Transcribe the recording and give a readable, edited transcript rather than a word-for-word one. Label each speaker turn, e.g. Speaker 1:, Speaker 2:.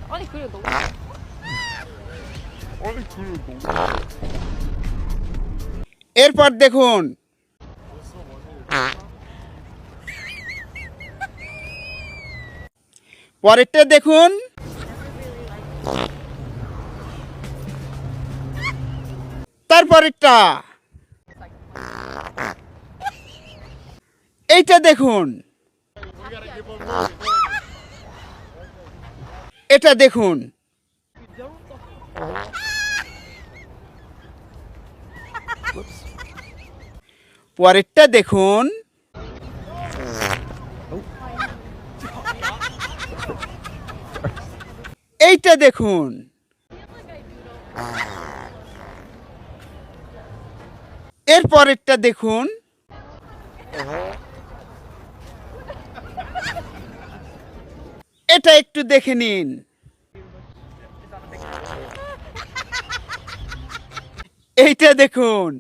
Speaker 1: 아니 그래 너무
Speaker 2: এরপর দেখুন পরেরটা দেখুন তারপরেরটা এইটা দেখুন এটা দেখুন পরেরটা দেখুন এইটা দেখুন এর পরেরটা দেখুন এটা একটু দেখে নিন এইটা দেখুন